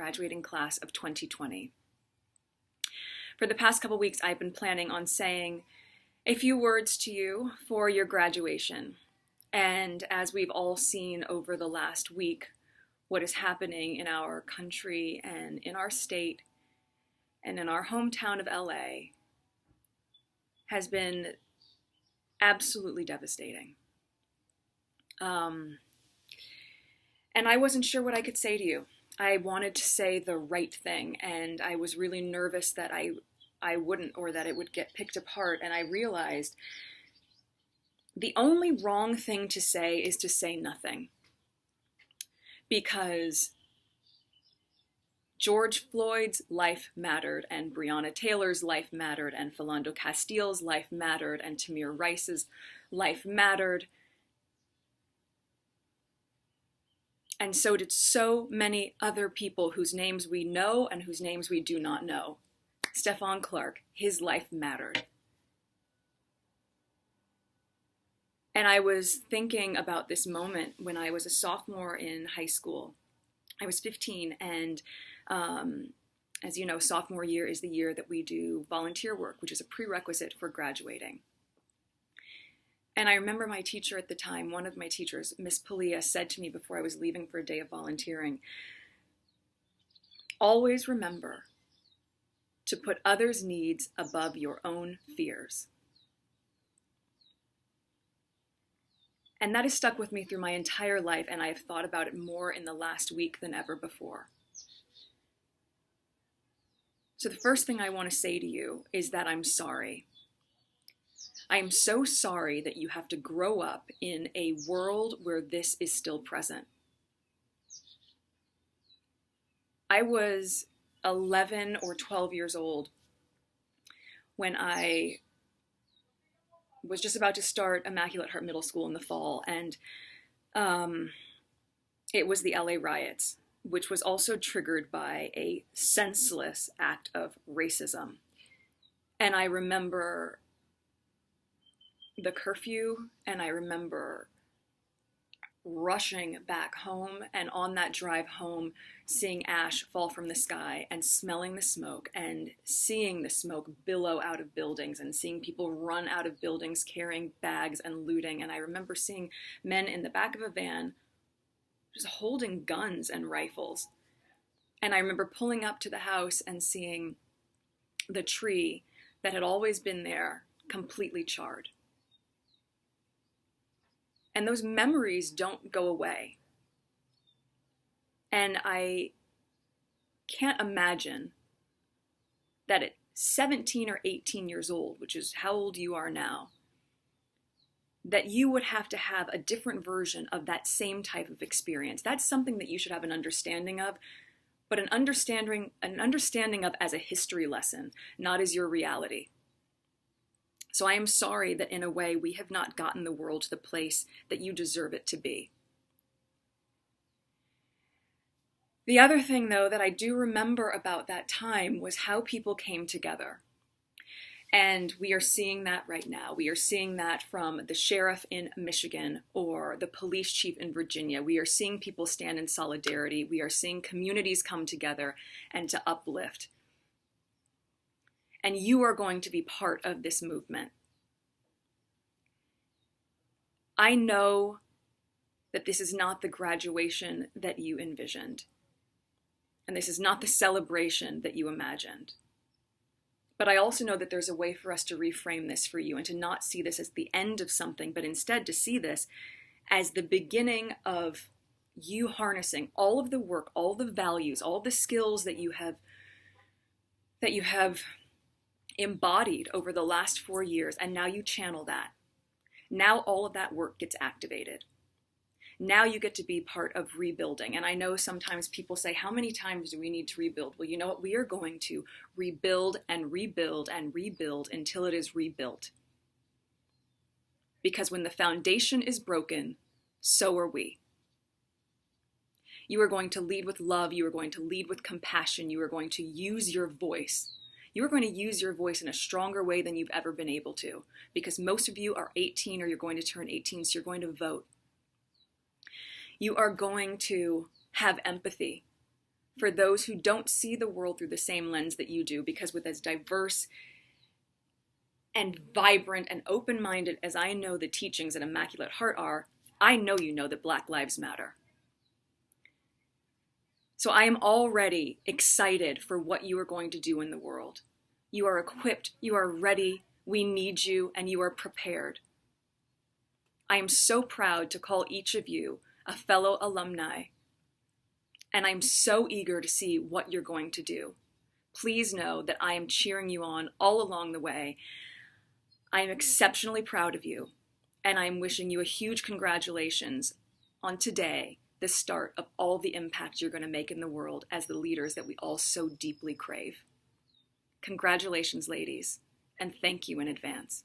graduating class of 2020. For the past couple weeks, I've been planning on saying a few words to you for your graduation. And as we've all seen over the last week, what is happening in our country and in our state and in our hometown of LA has been absolutely devastating. And I wasn't sure what I could say to you. I wanted to say the right thing, and I was really nervous that I wouldn't, or that it would get picked apart. And I realized the only wrong thing to say is to say nothing. Because George Floyd's life mattered, and Breonna Taylor's life mattered, and Philando Castile's life mattered, and Tamir Rice's life mattered. And so did so many other people whose names we know and whose names we do not know. Stephon Clark, his life mattered. And I was thinking about this moment when I was a sophomore in high school. I was 15, and as you know, sophomore year is the year that we do volunteer work, which is a prerequisite for graduating. And I remember my teacher at the time, one of my teachers, Miss Palia, said to me before I was leaving for a day of volunteering, always remember to put others' needs above your own fears. And that has stuck with me through my entire life, and I have thought about it more in the last week than ever before. So the first thing I want to say to you is that I'm sorry. I am so sorry that you have to grow up in a world where this is still present. I was 11 or 12 years old when I was just about to start Immaculate Heart Middle School in the fall, and it was the LA riots, which was also triggered by a senseless act of racism. And I remember the curfew, and I remember rushing back home, and on that drive home, seeing ash fall from the sky and smelling the smoke and seeing the smoke billow out of buildings and seeing people run out of buildings carrying bags and looting. And I remember seeing men in the back of a van just holding guns and rifles. And I remember pulling up to the house and seeing the tree that had always been there completely charred. And those memories don't go away. And I can't imagine that at 17 or 18 years old, which is how old you are now, that you would have to have a different version of that same type of experience. That's something that you should have an understanding of, but an understanding of as a history lesson, not as your reality. So I am sorry that in a way we have not gotten the world to the place that you deserve it to be. The other thing, though, that I do remember about that time was how people came together. And we are seeing that right now. We are seeing that from the sheriff in Michigan or the police chief in Virginia. We are seeing people stand in solidarity. We are seeing communities come together and to uplift. And you are going to be part of this movement. I know that this is not the graduation that you envisioned. And this is not the celebration that you imagined. But I also know that there's a way for us to reframe this for you and to not see this as the end of something, but instead to see this as the beginning of you harnessing all of the work, all the values, all the skills that you have embodied over the last 4 years, and now you channel that. Now all of that work gets activated. Now you get to be part of rebuilding. And I know sometimes people say, how many times do we need to rebuild? Well, you know what? We are going to rebuild and rebuild and rebuild until it is rebuilt. Because when the foundation is broken, so are we. You are going to lead with love. You are going to lead with compassion. You are going to use your voice. You are going to use your voice in a stronger way than you've ever been able to, because most of you are 18 or you're going to turn 18, so you're going to vote. You are going to have empathy for those who don't see the world through the same lens that you do, because with as diverse and vibrant and open-minded as I know the teachings at Immaculate Heart are, I know you know that Black Lives Matter. So I am already excited for what you are going to do in the world. You are equipped, you are ready, we need you, and you are prepared. I am so proud to call each of you a fellow alumni, and I'm so eager to see what you're going to do. Please know that I am cheering you on all along the way. I am exceptionally proud of you, and I am wishing you a huge congratulations on today, the start of all the impact you're going to make in the world as the leaders that we all so deeply crave. Congratulations, ladies, and thank you in advance.